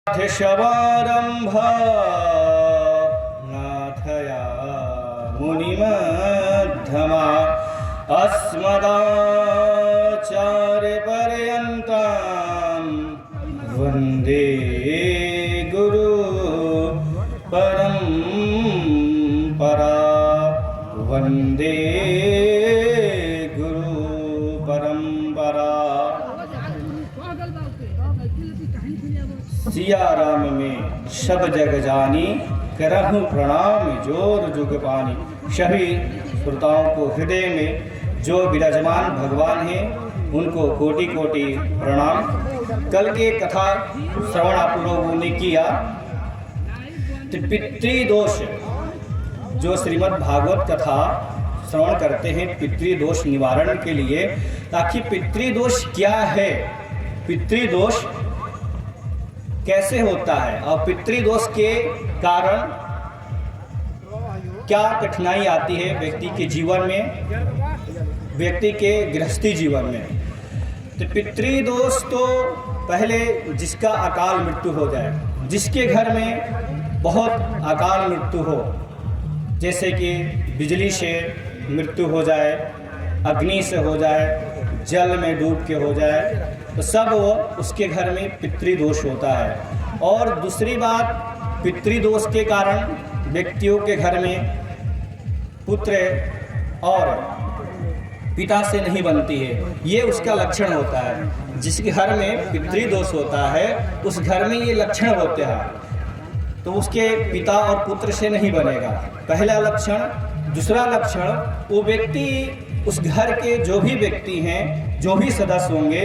शवारंभा नाथया मुनिमध्यमा अस्मदाचार्यपर्यन्तां वन्दे गुरु परंपरा वन्दे गुरु परंपरा। सिया राम में सब जग जानी, करहूँ प्रणाम जोर जुग पानी। सभी श्रोताओं को हृदय में जो विराजमान भगवान हैं उनको कोटि कोटि प्रणाम। कल के कथा श्रवण आप लोगों ने किया तो पितृदोष, जो श्रीमद् भागवत कथा श्रवण करते हैं पितृदोष निवारण के लिए, ताकि पितृदोष क्या है, पितृदोष कैसे होता है और पितृदोष के कारण क्या कठिनाई आती है व्यक्ति के जीवन में, व्यक्ति के गृहस्थी जीवन में। तो पितृदोष तो पहले जिसका अकाल मृत्यु हो जाए, जिसके घर में बहुत अकाल मृत्यु हो, जैसे कि बिजली से मृत्यु हो जाए, अग्नि से हो जाए, जल में डूब के हो जाए, तो सब वो उसके घर में पितृदोष होता है। और दूसरी बात, पितृदोष के कारण व्यक्तियों के घर में पुत्र और पिता से नहीं बनती है, ये उसका लक्षण होता है। जिस घर में पितृदोष होता है उस घर में ये लक्षण होते हैं, तो उसके पिता और पुत्र से नहीं बनेगा, पहला लक्षण। दूसरा लक्षण, वो व्यक्ति, उस घर के जो भी व्यक्ति हैं, जो भी सदस्य होंगे,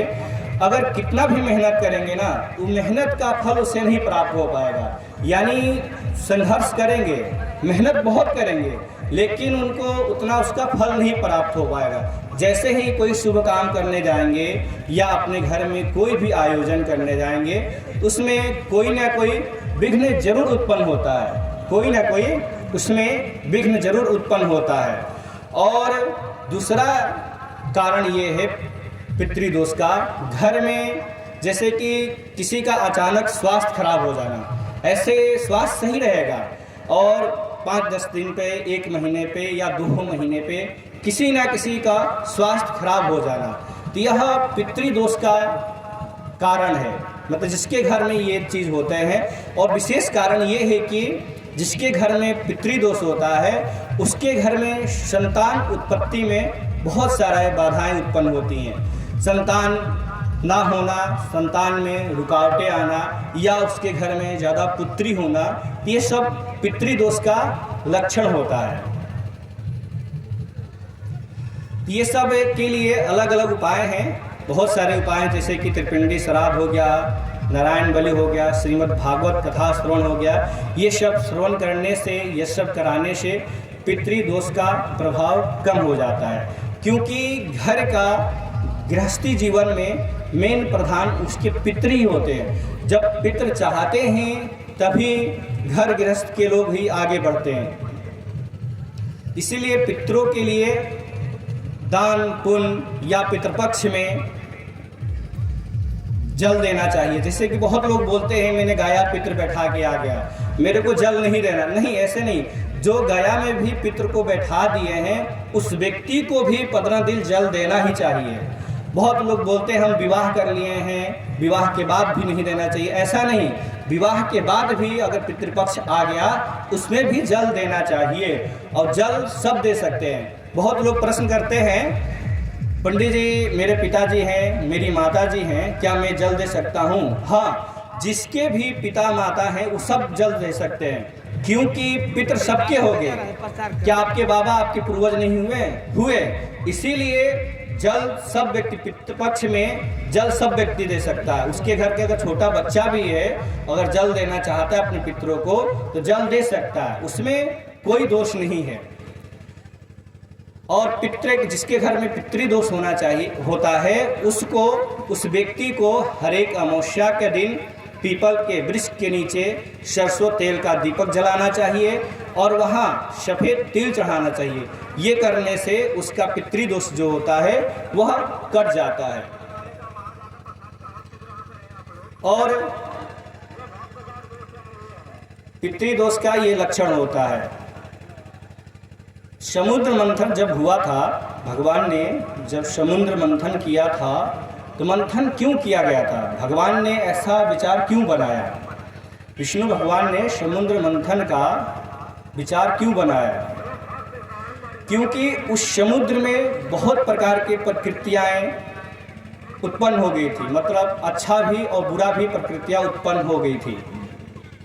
अगर कितना भी मेहनत करेंगे ना, वो मेहनत का फल उसे नहीं प्राप्त हो पाएगा। यानी संघर्ष करेंगे, मेहनत बहुत करेंगे, लेकिन उनको उतना उसका फल नहीं प्राप्त हो पाएगा। जैसे ही कोई शुभ काम करने जाएंगे या अपने घर में कोई भी आयोजन करने जाएंगे, उसमें कोई ना कोई विघ्न जरूर उत्पन्न होता है, कोई ना कोई उसमें विघ्न जरूर उत्पन्न होता है। और दूसरा कारण ये है पितृदोष का, घर में जैसे कि किसी का अचानक स्वास्थ्य खराब हो जाना, ऐसे स्वास्थ्य सही रहेगा और 5-10 दिन पे, 1 महीने पे या 2 महीने पे किसी ना किसी का स्वास्थ्य खराब हो जाना, तो यह पितृदोष का कारण है। मतलब जिसके घर में ये चीज़ होते हैं। और विशेष कारण ये है कि जिसके घर में पितृदोष होता है उसके घर में संतान उत्पत्ति में बहुत सारे बाधाएं उत्पन्न होती हैं। संतान ना होना, संतान में रुकावटें आना, या उसके घर में ज़्यादा पुत्री होना, ये सब पितृदोष का लक्षण होता है। ये सब के लिए अलग अलग उपाय हैं, बहुत सारे उपाय, जैसे कि त्रिपिंडी श्राद्ध हो गया, नारायण बलि हो गया, श्रीमद् भागवत कथा श्रवण हो गया। ये सब श्रवण करने से, ये सब कराने से पितृदोष का प्रभाव कम हो जाता है। क्योंकि घर का गृहस्थी जीवन में मेन प्रधान उसके पितृ ही होते हैं। जब पितृ चाहते हैं तभी घर गृहस्थ के लोग ही आगे बढ़ते हैं। इसीलिए पितरों के लिए दान पुण्य या पितृपक्ष में जल देना चाहिए। जैसे कि बहुत लोग बोलते हैं मैंने गाया पितृ बैठा के आ गया, मेरे को जल नहीं देना। नहीं, ऐसे नहीं। जो गया में भी पितृ को बैठा दिए हैं उस व्यक्ति को भी 15 दिन जल देना ही चाहिए। बहुत लोग बोलते हैं हम विवाह कर लिए हैं, विवाह के बाद भी नहीं देना चाहिए। ऐसा नहीं, विवाह के बाद भी अगर पितृपक्ष आ गया उसमें भी जल देना चाहिए। और जल सब दे सकते हैं। बहुत लोग प्रश्न करते हैं पंडित जी मेरे पिताजी हैं, मेरी माताजी हैं, क्या मैं जल दे सकता हूँ? हाँ, जिसके भी पिता माता हैं वो सब जल दे सकते हैं, क्योंकि पितृ सबके हो गए। क्या आपके बाबा, आपके पूर्वज नहीं हुए? इसीलिए जल सब व्यक्ति, पितृपक्ष में जल सब व्यक्ति दे सकता है। उसके घर के अगर छोटा बच्चा भी है, अगर जल देना चाहता है अपने पितरों को तो जल दे सकता है, उसमें कोई दोष नहीं है। और पितृ, जिसके घर में पितृदोष होता है, उसको, उस व्यक्ति को हर एक अमावस्या के दिन पीपल के वृक्ष के नीचे सरसों तेल का दीपक जलाना चाहिए और वहाँ सफ़ेद तिल चढ़ाना चाहिए। ये करने से उसका पितृदोष जो होता है वह कट जाता है। और पितृदोष का ये लक्षण होता है। समुद्र मंथन जब हुआ था, भगवान ने जब समुद्र मंथन किया था, तो मंथन क्यों किया गया था? भगवान ने ऐसा विचार क्यों बनाया? विष्णु भगवान ने समुद्र मंथन का विचार क्यों बनाया? क्योंकि उस समुद्र में बहुत प्रकार की प्रकृतियाँ उत्पन्न हो गई थी, मतलब अच्छा भी और बुरा भी प्रकृतियाँ उत्पन्न हो गई थी।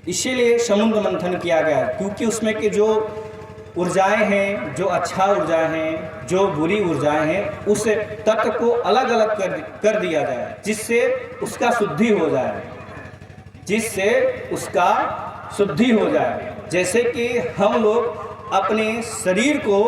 इसीलिए समुद्र मंथन किया गया, क्योंकि उसमें के जो ऊर्जाएं हैं, जो अच्छा ऊर्जाएं हैं, जो बुरी ऊर्जाएं हैं, उस तत्व को अलग अलग कर दिया जाए, जिससे उसका शुद्धि हो जाए, जिससे उसका शुद्धि हो जाए। जैसे कि हम लोग अपने शरीर को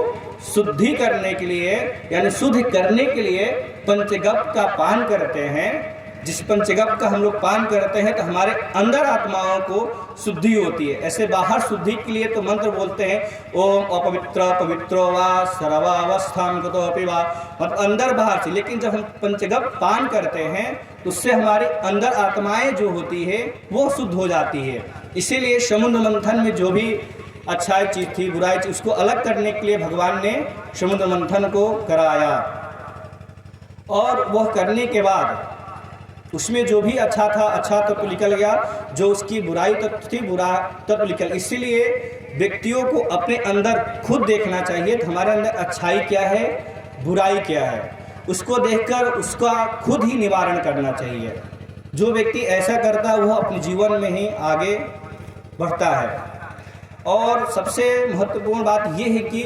शुद्धि करने के लिए, यानी शुद्ध करने के लिए पंचगव्य का पान करते हैं। जिस पंचगव्य का हम लोग पान करते हैं तो हमारे अंदर आत्माओं को शुद्धि होती है। ऐसे बाहर शुद्धि के लिए तो मंत्र बोलते हैं, ओम अपवित्र पवित्रो वा सर्वावस्थां गतोऽपि वा, मतलब अंदर बाहर से। लेकिन जब हम पंचगव्य पान करते हैं तो उससे हमारे अंदर आत्माएं जो होती है वो शुद्ध हो जाती है। इसीलिए समुद्र मंथन में जो भी अच्छाई चीज़ थी, बुराई चीज़, उसको अलग करने के लिए भगवान ने समुद्र मंथन को कराया। और वह करने के बाद उसमें जो भी अच्छा था, अच्छा तत्व निकल गया, जो उसकी बुराई तत्व थी, बुरा तत्व निकल। इसीलिए व्यक्तियों को अपने अंदर खुद देखना चाहिए कि हमारे अंदर अच्छाई क्या है, बुराई क्या है। उसको देखकर उसका खुद ही निवारण करना चाहिए। जो व्यक्ति ऐसा करता है वह अपने जीवन में ही आगे बढ़ता है। और सबसे महत्वपूर्ण बात यह है कि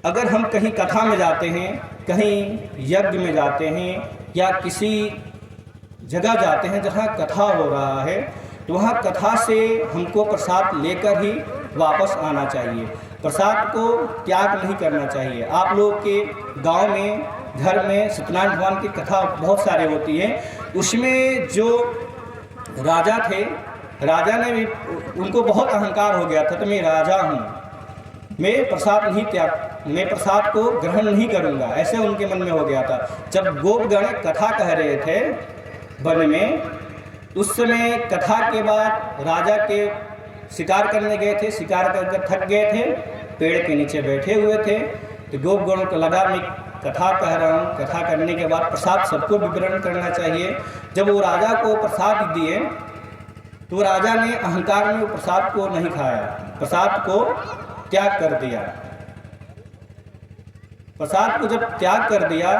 अगर हम कहीं कथा में जाते हैं, कहीं यज्ञ में जाते हैं, या किसी जगह जाते हैं जहाँ कथा हो रहा है, तो वहाँ कथा से हमको प्रसाद लेकर ही वापस आना चाहिए। प्रसाद को त्याग नहीं करना चाहिए। आप लोग के गांव में, घर में सत्यनारायण भगवान की कथा बहुत सारे होती है। उसमें जो राजा थे, राजा ने भी, उनको बहुत अहंकार हो गया था, तो मैं राजा हूँ, मैं प्रसाद को ग्रहण नहीं करूँगा, ऐसे उनके मन में हो गया था। जब गोपगण कथा कह रहे थे वन में, उस समय कथा के बाद राजा के शिकार करने गए थे, शिकार करके थक गए थे, पेड़ के नीचे बैठे हुए थे। तो गोपगणों को लगा मैं कथा कह रहा हूँ, कथा करने के बाद प्रसाद सबको वितरण करना चाहिए। जब वो राजा को प्रसाद दिए तो राजा ने अहंकार में वो प्रसाद को नहीं खाया, प्रसाद को त्याग कर दिया। प्रसाद को जब त्याग कर दिया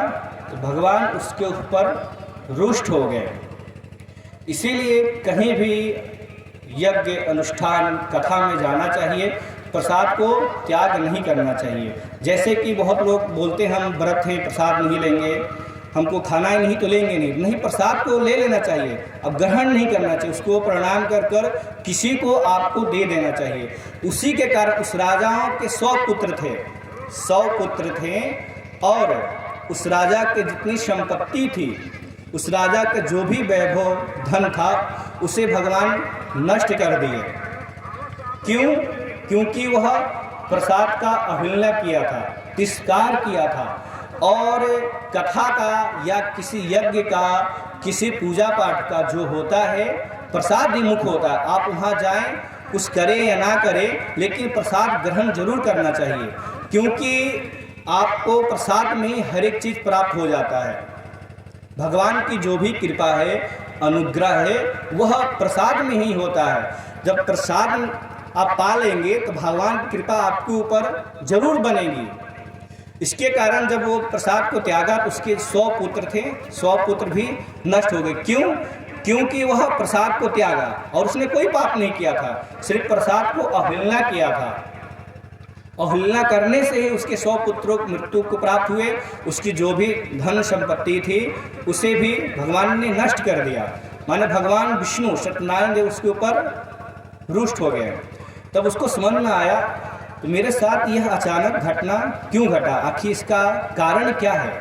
तो भगवान उसके ऊपर रुष्ट हो गए। इसीलिए कहीं भी यज्ञ, अनुष्ठान, कथा में जाना चाहिए, प्रसाद को त्याग नहीं करना चाहिए। जैसे कि बहुत लोग बोलते हैं हम व्रत हैं, प्रसाद नहीं लेंगे, हमको खाना ही नहीं तो लेंगे नहीं, प्रसाद को ले लेना चाहिए। अब ग्रहण नहीं करना चाहिए, उसको प्रणाम कर कर किसी को आपको दे देना चाहिए। उसी के कारण उस राजाओं के 100 पुत्र थे, 100 पुत्र थे, और उस राजा के जितनी संपत्ति थी, उस राजा का जो भी वैभव धन था, उसे भगवान नष्ट कर दिए। क्यों? क्योंकि वह प्रसाद का अवहेलना किया था, तिरस्कार किया था। और कथा का या किसी यज्ञ का, किसी पूजा पाठ का जो होता है, प्रसाद विमुख होता है। आप वहाँ जाएं, कुछ करें या ना करें, लेकिन प्रसाद ग्रहण जरूर करना चाहिए, क्योंकि आपको प्रसाद में ही हर एक चीज़ प्राप्त हो जाता है। भगवान की जो भी कृपा है, अनुग्रह है, वह प्रसाद में ही होता है। जब प्रसाद आप पा लेंगे तो भगवान की कृपा आपके ऊपर जरूर बनेगी। इसके कारण जब वो प्रसाद को त्यागा तो उसके 100 पुत्र थे, 100 पुत्र भी नष्ट हो गए। क्यों? क्योंकि वह प्रसाद को त्यागा और उसने कोई पाप नहीं किया था, सिर्फ प्रसाद को अवहेलना किया था। अवहेलना करने से ही उसके 100 पुत्रों को मृत्यु को प्राप्त हुए। उसकी जो भी धन संपत्ति थी उसे भी भगवान ने नष्ट कर दिया। माने भगवान विष्णु सत्यनारायण देव उसके ऊपर रुष्ट हो गए। तब उसको समझ में आया तो मेरे साथ यह अचानक घटना क्यों घटा, आखिर इसका कारण क्या है,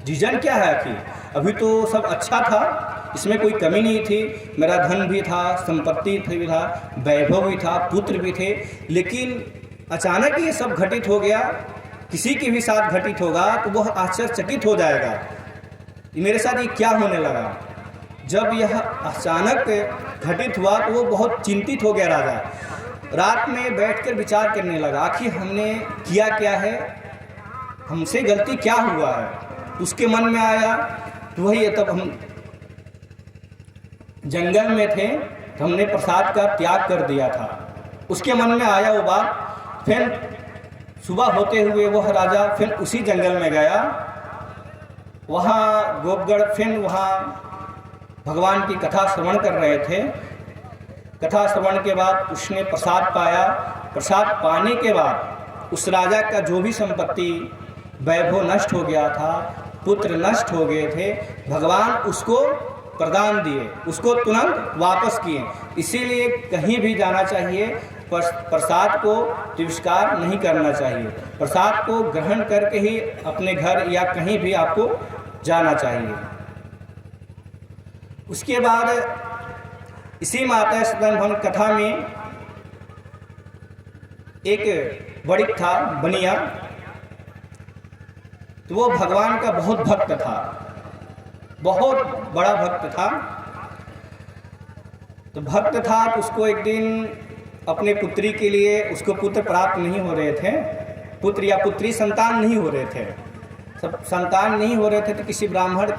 रीजन क्या है। आखिर अभी तो सब अच्छा था, इसमें कोई कमी नहीं थी, मेरा धन भी था, संपत्ति भी था, वैभव भी था, पुत्र भी थे, लेकिन अचानक ये सब घटित हो गया। किसी के भी साथ घटित होगा तो वह आश्चर्यचकित हो जाएगा, मेरे साथ ये क्या होने लगा। जब यह अचानक घटित हुआ तो वो बहुत चिंतित हो गया राजा। रात में बैठकर विचार करने लगा, आखिर हमने किया क्या है, हमसे गलती क्या हुआ है। उसके मन में आया तो वही है, तब हम जंगल में थे तो हमने प्रसाद का त्याग कर दिया था। उसके मन में आया वो बात। फिर सुबह होते हुए वह राजा फिर उसी जंगल में गया, वहाँ गोपगढ़, फिर वहाँ भगवान की कथा श्रवण कर रहे थे। कथा श्रवण के बाद उसने प्रसाद पाया। प्रसाद पाने के बाद उस राजा का जो भी संपत्ति वैभव नष्ट हो गया था, पुत्र नष्ट हो गए थे, भगवान उसको प्रदान दिए, उसको तुरंत वापस किए। इसीलिए कहीं भी जाना चाहिए प्रसाद को तिरस्कार नहीं करना चाहिए, प्रसाद को ग्रहण करके ही अपने घर या कहीं भी आपको जाना चाहिए। उसके बाद इसी माता स्तनभन कथा में एक वणिक था बनिया, तो वो भगवान का बहुत भक्त था, बहुत बड़ा भक्त था। तो भक्त था तो उसको एक दिन अपने पुत्री के लिए, उसको पुत्र प्राप्त नहीं हो रहे थे, पुत्र या पुत्री संतान नहीं हो रहे थे, सब संतान नहीं हो रहे थे। तो किसी ब्राह्मण,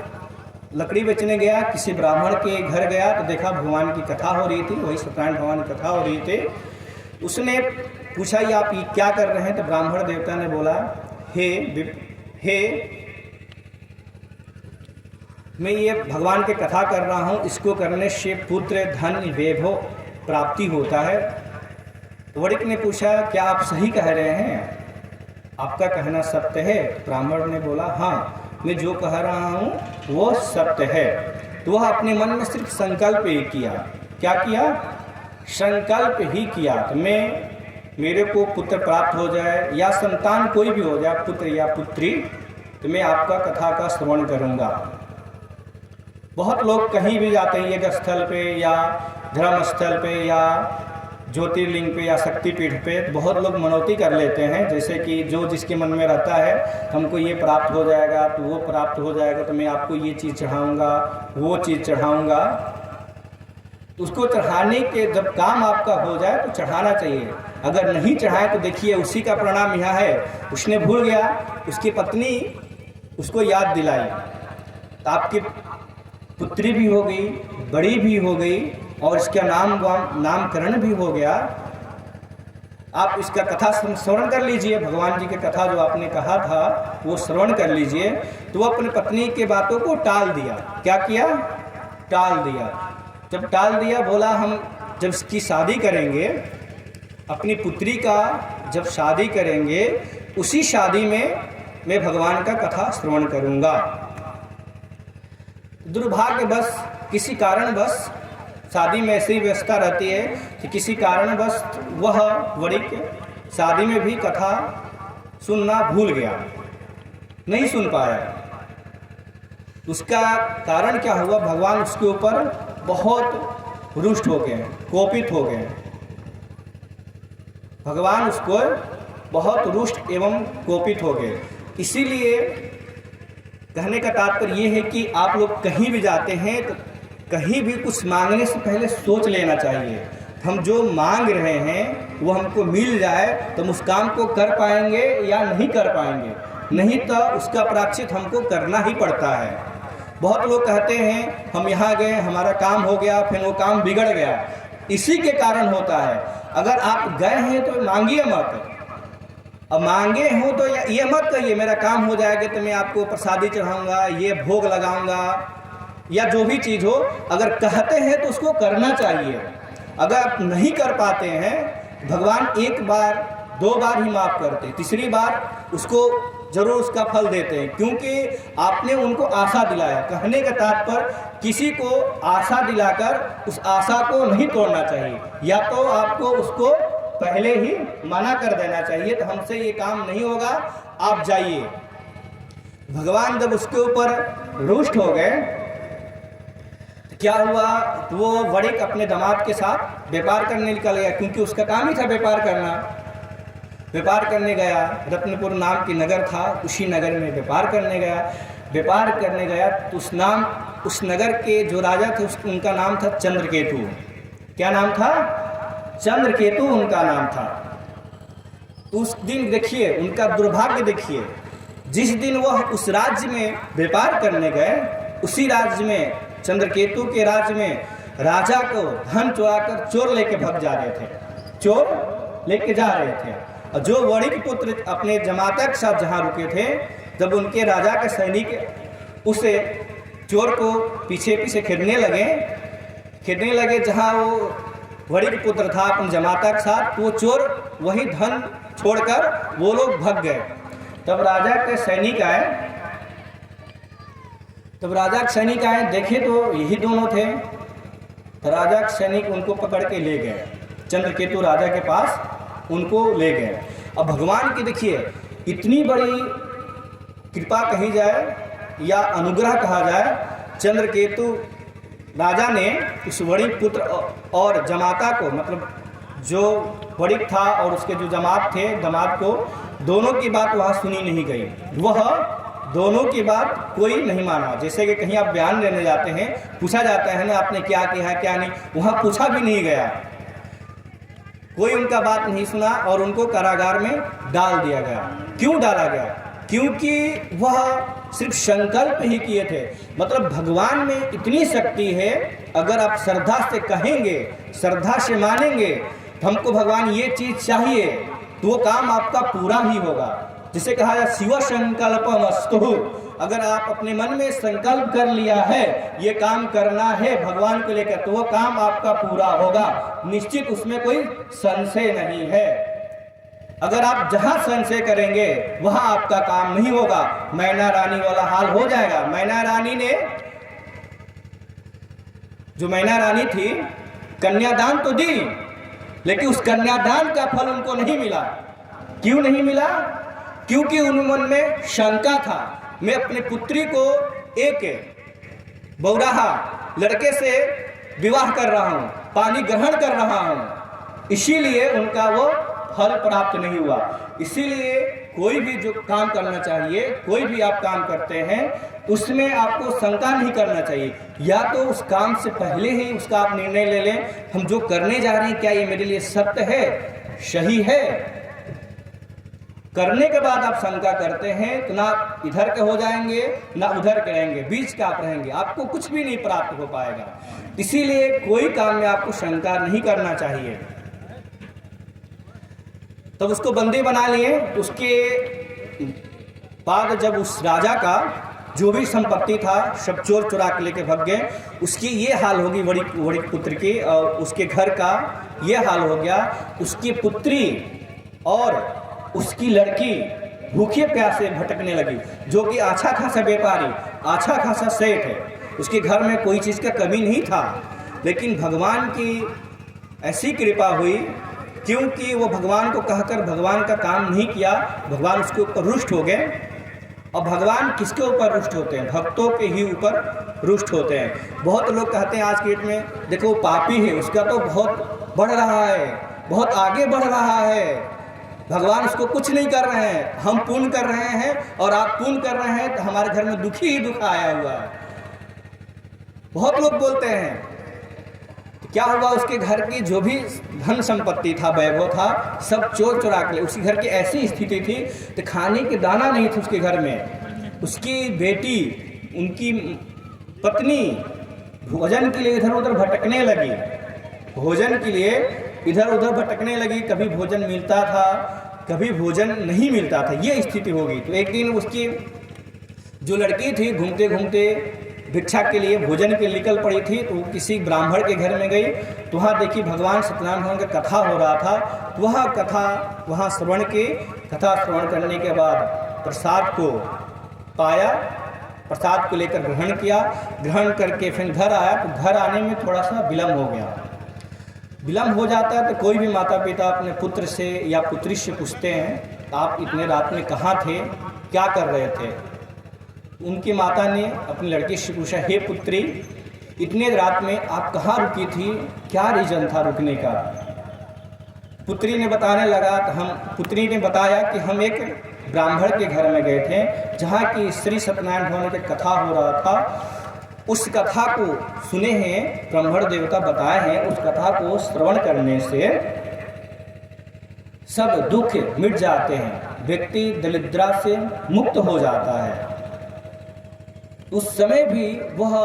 लकड़ी बेचने गया, किसी ब्राह्मण के घर गया तो देखा भगवान की कथा हो रही थी, वही सत्यनारायण भगवान की कथा हो रही थी। उसने पूछा ये आप ये क्या कर रहे हैं। तो ब्राह्मण देवता ने बोला, हे मैं ये भगवान की कथा कर रहा हूँ, इसको करने से पुत्र धन वैभव प्राप्ति होता है। तो वणिक ने पूछा क्या आप सही कह रहे हैं, आपका कहना सत्य है। तो ब्राह्मण ने बोला हाँ, मैं जो कह रहा हूँ वो सत्य है। तो वह अपने मन में सिर्फ संकल्प ही किया। क्या किया? संकल्प ही किया। तो मेरे को पुत्र प्राप्त हो जाए या संतान कोई भी हो जाए, पुत्र या पुत्री, तो मैं आपका कथा का श्रवण करूँगा। बहुत लोग कहीं भी जाते हैं, यज्ञ स्थल पे या धर्म स्थल पे या ज्योतिर्लिंग पे या शक्तिपीठ पे, बहुत लोग मनौती कर लेते हैं, जैसे कि जो जिसके मन में रहता है हमको ये प्राप्त हो जाएगा तो वो प्राप्त हो जाएगा, तो मैं आपको ये चीज़ चढ़ाऊँगा, वो चीज़ चढ़ाऊँगा। उसको चढ़ाने के जब काम आपका हो जाए तो चढ़ाना चाहिए। अगर नहीं चढ़ाए तो देखिए उसी का परिणाम यहाँ है। उसने भूल गया, उसकी पत्नी उसको याद दिलाई, तो आपकी पुत्री भी हो गई, बड़ी भी हो गई और इसका नामकरण भी हो गया। आप इसका कथा श्रवण कर लीजिए, भगवान जी की कथा जो आपने कहा था वो श्रवण कर लीजिए। तो वो अपनी पत्नी के बातों को टाल दिया। क्या किया? टाल दिया। जब टाल दिया, बोला हम जब इसकी शादी करेंगे, अपनी पुत्री का जब शादी करेंगे, उसी शादी में मैं भगवान का कथा श्रवण करूँगा। दुर्भाग्यवश किसी कारणवश शादी में ऐसी व्यवस्था रहती है कि किसी कारणवश वह वणिक शादी में भी कथा सुनना भूल गया, नहीं सुन पाया। उसका कारण क्या हुआ? भगवान उसके ऊपर बहुत रुष्ट हो गए, कोपित हो गए। भगवान उसको बहुत रुष्ट एवं कोपित हो गए। इसीलिए कहने का तात्पर्य ये है कि आप लोग कहीं भी जाते हैं तो कहीं भी कुछ मांगने से पहले सोच लेना चाहिए, हम जो मांग रहे हैं वो हमको मिल जाए तो हम उस काम को कर पाएंगे या नहीं कर पाएंगे, नहीं तो उसका प्रायश्चित हमको करना ही पड़ता है। बहुत लोग कहते हैं हम यहाँ गए, हमारा काम हो गया, फिर वो काम बिगड़ गया, इसी के कारण होता है। अगर आप गए हैं तो मांगिए मत, अब मांगे हो तो ये मत कहिए मेरा काम हो जाएगा तो मैं आपको प्रसादी चढ़ाऊँगा, ये भोग लगाऊँगा या जो भी चीज़ हो। अगर कहते हैं तो उसको करना चाहिए। अगर आप नहीं कर पाते हैं, भगवान एक बार दो बार ही माफ़ करते, तीसरी बार उसको जरूर उसका फल देते हैं, क्योंकि आपने उनको आशा दिलाया। कहने का तात्पर्य किसी को आशा दिलाकर उस आशा को नहीं तोड़ना चाहिए, या तो आपको उसको पहले ही मना कर देना चाहिए तो हमसे ये काम नहीं होगा, आप जाइए। भगवान जब उसके ऊपर रुष्ट हो गए तो क्या हुआ? तो वो वणिक अपने दामाद के साथ व्यापार करने निकल गया, क्योंकि उसका काम ही था व्यापार करना। व्यापार करने गया, रत्नपुर नाम की नगर था, उसी नगर में व्यापार करने गया। व्यापार करने गया तो उस नगर के जो राजा थे उनका नाम था चंद्रकेतु। क्या नाम था? चंद्रकेतु उनका नाम था। उस दिन देखिए उनका दुर्भाग्य देखिए, जिस दिन वह उस राज्य में व्यापार करने गए, उसी राज्य में चंद्रकेतु के राज्य में राजा को धन चुराकर चोर लेके भाग जा रहे थे, चोर लेके जा रहे थे। और जो वणिक पुत्र अपने जमाता के साथ जहाँ रुके थे, जब उनके राजा के सैनिक उसे चोर को पीछे पीछे खेदने लगे जहाँ वो वणिक पुत्र था अपने जमाता के साथ, तो वो चोर वही धन छोड़कर वो लोग भाग गए। तब राजा के सैनिक आए, देखे तो यही दोनों थे। तो राजा के सैनिक उनको पकड़ के ले गए, चंद्रकेतु राजा के पास उनको ले गए। अब भगवान की देखिए इतनी बड़ी कृपा कही जाए या अनुग्रह कहा जाए, चंद्रकेतु राजा ने उस वणिक पुत्र और जमाता को, मतलब जो वणिक था और उसके जो जमात थे दमाद को, दोनों की बात वहाँ सुनी नहीं गई। वह दोनों की बात कोई नहीं माना। जैसे कि कहीं आप बयान देने जाते हैं, पूछा जाता है ना आपने क्या किया क्या नहीं, वहाँ पूछा भी नहीं गया, कोई उनका बात नहीं सुना और उनको कारागार में डाल दिया गया। क्यों डाला गया? क्योंकि वह सिर्फ संकल्प ही किए थे। मतलब भगवान में इतनी शक्ति है, अगर आप श्रद्धा से कहेंगे, श्रद्धा से मानेंगे हमको भगवान ये चीज़ चाहिए, तो वो काम आपका पूरा ही होगा। जिसे कहा जाए शिव संकल्पमस्तु, अगर आप अपने मन में संकल्प कर लिया है ये काम करना है भगवान को लेकर, तो वो काम आपका पूरा होगा, निश्चित, उसमें कोई संशय नहीं है। अगर आप जहां संशय करेंगे वहां आपका काम नहीं होगा, मैना रानी वाला हाल हो जाएगा। मैना रानी ने, जो मैना रानी थी, कन्यादान तो दी, लेकिन उस कन्यादान का फल उनको नहीं मिला। क्यों नहीं मिला? क्योंकि उन मन में शंका था, मैं अपने पुत्री को एक बौराहा लड़के से विवाह कर रहा हूँ, पानी ग्रहण कर रहा हूँ, इसीलिए उनका वो फल प्राप्त नहीं हुआ। इसीलिए कोई भी जो काम करना चाहिए, कोई भी आप काम करते हैं उसमें आपको शंका नहीं करना चाहिए। या तो उस काम से पहले ही उसका आप निर्णय ले लें, हम जो करने जा रहे हैं क्या ये मेरे लिए सत्य है, सही है। करने के बाद आप शंका करते हैं तो ना इधर के हो जाएंगे ना उधर के रहेंगे, बीच का आप रहेंगे, आपको कुछ भी नहीं प्राप्त हो पाएगा। इसीलिए कोई काम में आपको शंका नहीं करना चाहिए। तब उसको बंदी बना लिए। उसके बाद जब उस राजा का जो भी संपत्ति था सब चोर चुरा के लेके भाग गए, उसकी ये हाल होगी वणिक पुत्र की, और उसके घर का ये हाल हो गया। उसकी पुत्री और उसकी लड़की भूखे प्यासे भटकने लगी, जो कि अच्छा खासा व्यापारी, अच्छा खासा सेठ है, उसके घर में कोई चीज़ का कमी नहीं था। लेकिन भगवान की ऐसी कृपा हुई, क्योंकि वो भगवान को कहकर भगवान का काम नहीं किया, भगवान उसके ऊपर रुष्ट हो गए। और भगवान किसके ऊपर रुष्ट होते हैं? भक्तों के ही ऊपर रुष्ट होते हैं। बहुत लोग कहते हैं आज के डेट में, देखो पापी है, उसका तो बहुत बढ़ रहा है, बहुत आगे बढ़ रहा है, भगवान उसको कुछ नहीं कर रहे हैं, हम पुण्य कर रहे हैं और आप पुण्य कर रहे हैं, तो हमारे घर में दुखी ही दुख आया हुआ है। बहुत लोग बोलते हैं। क्या हुआ? उसके घर की जो भी धन संपत्ति था, वैभव था, सब चोर चुरा के ले। उसी घर की ऐसी स्थिति थी कि खाने के दाना नहीं थे उसके घर में। उसकी बेटी, उनकी पत्नी भोजन के लिए इधर उधर भटकने लगी, भोजन के लिए इधर उधर भटकने लगी। कभी भोजन मिलता था, कभी भोजन नहीं मिलता था, ये स्थिति हो गई। तो एक दिन उसकी जो लड़की थी घूमते घूमते भिक्षा के लिए, भोजन के लिए निकल पड़ी थी, तो किसी ब्राह्मण के घर में गई। तो वहाँ देखी भगवान सत्यनारायण भगवान का कथा हो रहा था। तो वह कथा वहाँ श्रवण करने के बाद प्रसाद को पाया, प्रसाद को लेकर ग्रहण किया, ग्रहण करके फिर घर आया। तो घर आने में थोड़ा सा विलम्ब हो गया। विलम्ब हो जाता है तो कोई भी माता पिता अपने पुत्र से या पुत्री से पूछते हैं, आप इतने रात में कहाँ थे, क्या कर रहे थे? उनकी माता ने अपनी लड़की से पूछा, हे पुत्री, इतने रात में आप कहाँ रुकी थी, क्या रीज़न था रुकने का? पुत्री ने बताने लगा। तो पुत्री ने बताया कि हम एक ब्राह्मण के घर में गए थे, जहाँ की श्री सत्यनारायण भगवान की कथा हो रहा था। उस कथा को सुने हैं, ब्रह्मण देवता बताए हैं, उस कथा को श्रवण करने से सब दुख मिट जाते हैं, व्यक्ति दरिद्रता से मुक्त हो जाता है। उस समय भी वह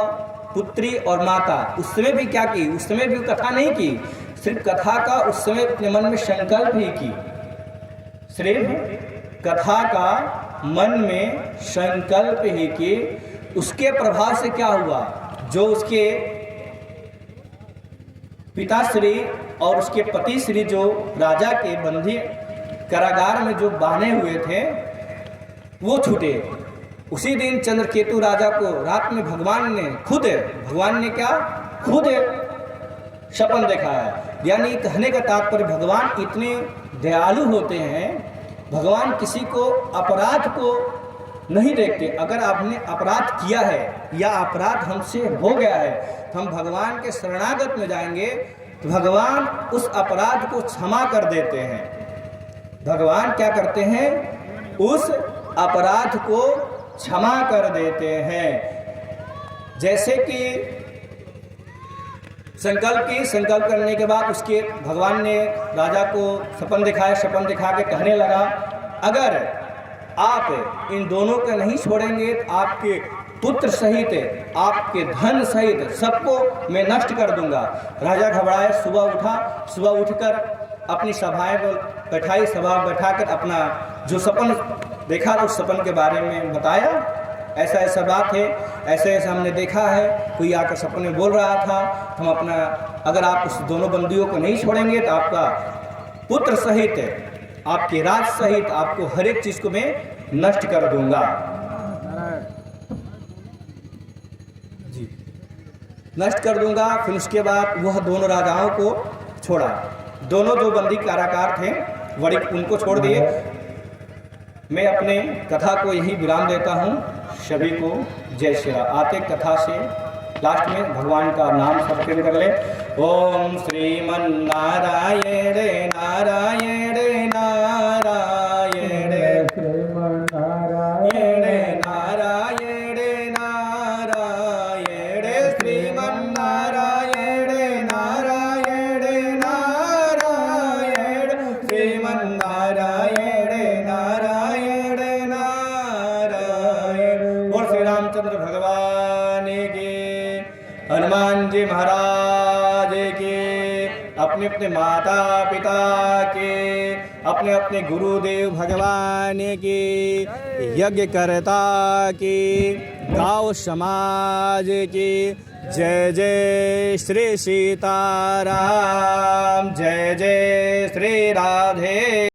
पुत्री और माता उस समय भी क्या की, उस समय भी कथा नहीं की, सिर्फ कथा का उस समय अपने मन में संकल्प ही की, सिर्फ कथा का मन में संकल्प ही की। उसके प्रभाव से क्या हुआ, जो उसके पिताश्री और उसके पतिश्री जो राजा के बंदी कारागार में जो बांधे हुए थे वो छूटे। उसी दिन चंद्रकेतु राजा को रात में भगवान ने क्या खुद सपन देखा है। यानी कहने का तात्पर्य भगवान इतने दयालु होते हैं, भगवान किसी को अपराध को नहीं देखते। अगर आपने अपराध किया है या अपराध हमसे हो गया है तो हम भगवान के शरणागत में जाएंगे तो भगवान उस अपराध को क्षमा कर देते हैं। भगवान क्या करते हैं, उस अपराध को क्षमा कर देते हैं। जैसे कि संकल्प करने के बाद उसके भगवान ने राजा को सपन दिखाया, सपन दिखा के कहने लगा, अगर आप इन दोनों को नहीं छोड़ेंगे तो आपके पुत्र सहित, आपके धन सहित सबको मैं नष्ट कर दूंगा। राजा घबराए, सुबह उठकर अपनी सभाएं बैठाई, सभा बैठाकर अपना जो सपन देखा उस सपन के बारे में बताया, ऐसा ऐसा बात है, ऐसे हमने देखा है, कोई आकर सपन में बोल रहा था, हम अपना अगर आप उस दोनों बंदियों को नहीं छोड़ेंगे तो आपका पुत्र सहित, आपके राज सहित आपको हर एक चीज को मैं नष्ट कर दूंगा। जी, नष्ट कर दूंगा। फिर उसके बाद वह दोनों राजाओं को छोड़ा, दोनों जो बंदी कारागार थे वही उनको छोड़ दिए। मैं अपने कथा को यही विराम देता हूँ। सभी को जय श्री राम। आते कथा से लास्ट में भगवान का नाम संकीर्तन कर ले। ओम श्रीमन नारायण नारायण नारायण श्रीमन नारायण नारायण नारायण श्रीमन नारायण नारायण नारायण श्रीमन नारायण नारायण नारायण। बोल श्री रामचंद्र भगवान की, हनुमान जी महाराज के, अपने अपने माता पिता के, अपने अपने गुरुदेव भगवान की, यज्ञकर्ता की, गाँव समाज की। जय जय श्री सीताराम, जय जय श्री राधे।